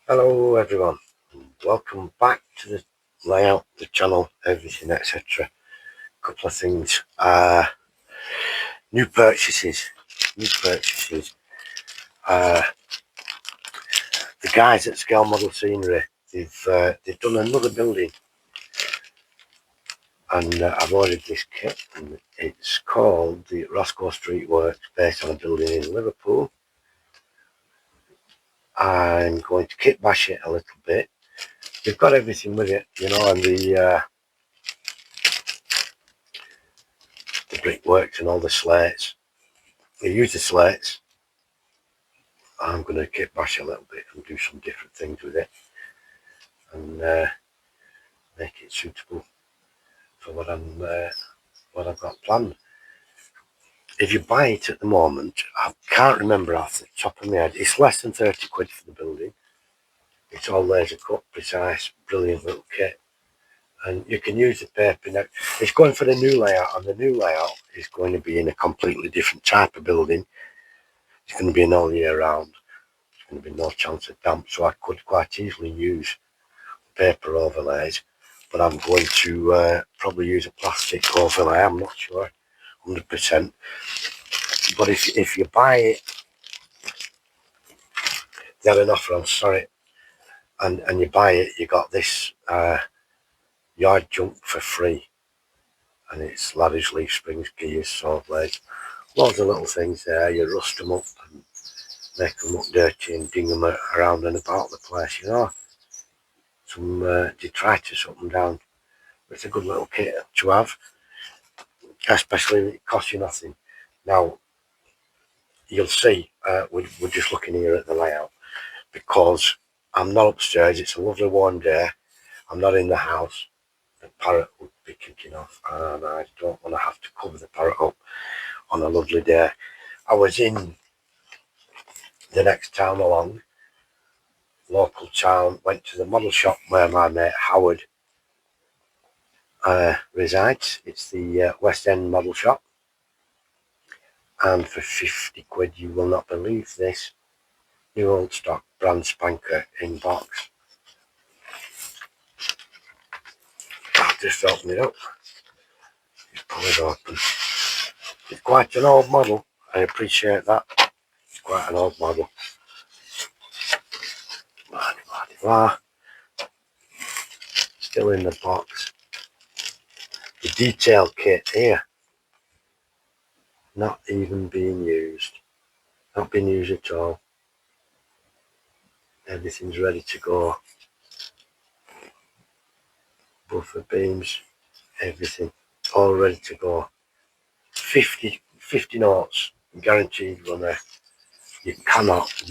Hello everyone, welcome back to the layout, the channel, everything etc. Couple of things, new purchases. Uh, the guys at Scale Model Scenery, they've done another building, and I've ordered this kit, and it's called the Roscoe Street Works, based on a building in Liverpool. I'm going to kit bash it a little bit. They've got everything with it, you know, and the brickworks and all the slates. They use the slates. I'm going to kit bash a little bit and do some different things with it, and make it suitable for what I've got planned. If you buy it at the moment, I can't remember off the top of my head, it's less than 30 quid for the building. It's all laser cut, precise, brilliant little kit, and you can use the paper now. It's going for the new layout, and the new layout is going to be in a completely different type of building. It's going to be an all year round. There's going to be no chance of damp, so I could quite easily use paper overlays, but I'm going to probably use a plastic overlay. I'm not sure 100%, but if you buy it, they had an offer on, sorry, and you buy it, you got this yard jump for free, and it's ladders, leaf springs, gears, saw blades, loads of little things there. You rust them up and make them look dirty and ding them around and about the place, you know, some detritus up and down. It's a good little kit to have, especially if it costs you nothing. Now, you'll see, we're just looking here at the layout, because I'm not upstairs. It's a lovely warm day. I'm not in the house. The parrot would be kicking off, and I don't want to have to cover the parrot up on a lovely day. I was in the next town along, local town, went to the model shop where my mate Howard resides. It's the West End model shop, and for 50 quid, you will not believe this, new old stock, brand spanker in box. I'll just open it up, just pull it open. It's quite an old model, I appreciate that. It's quite an old model. Blah, blah, blah. Still in the box. The detail kit here, not even being used. Not being used at all. Everything's ready to go. Buffer beams, everything, all ready to go. 50 notes, guaranteed runner. You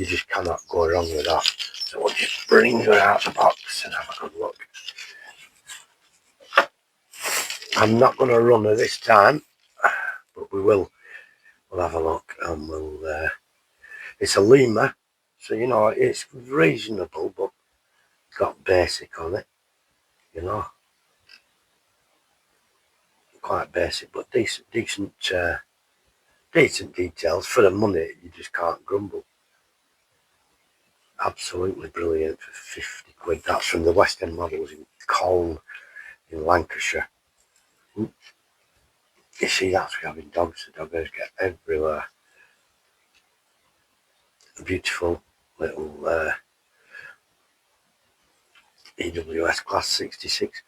just cannot go wrong with that. So we'll just bring her out the box and have a good look. I'm not going to run her this time, but we'll have a look, and it's a Lima, so you know it's reasonable, but got basic on it, you know, quite basic, but decent details for the money. You just can't grumble. Absolutely brilliant for 50 quid. That's from the West End Models in Colne in Lancashire. You see, that's we having dogs. The doggos get everywhere. A beautiful little EWS Class 66.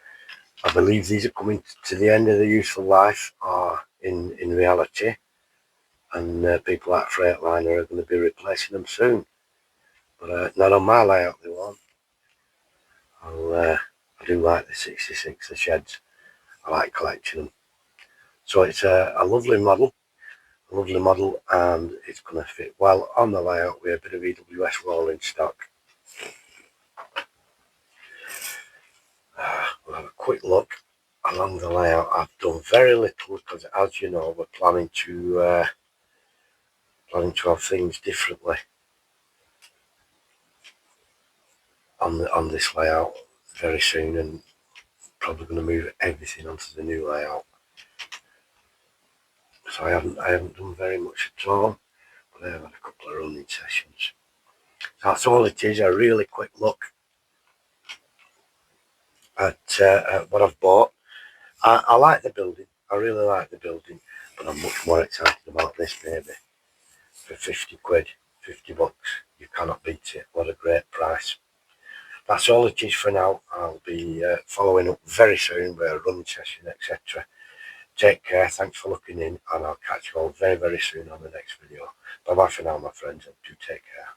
I believe these are coming to the end of their useful life, or in reality, and people like Freightliner are going to be replacing them soon. But not on my layout, they won't. I do like the 66, the sheds. I like collecting them. So it's a lovely model, and it's going to fit well on the layout with a bit of EWS rolling stock. We'll have a quick look along the layout. I've done very little because, as you know, we're planning to have things differently on this layout very soon, and probably going to move everything onto the new layout. So I haven't done very much at all, but I have had a couple of running sessions. That's all it is, a really quick look at what I've bought. I like the building, I really like the building, but I'm much more excited about this baby. For 50 quid, 50 bucks, you cannot beat it. What a great price. That's all it is for now. I'll be following up very soon with a running session, etc. Take care, thanks for looking in, and I'll catch you all very, very soon on the next video. Bye bye for now, my friends, and do take care.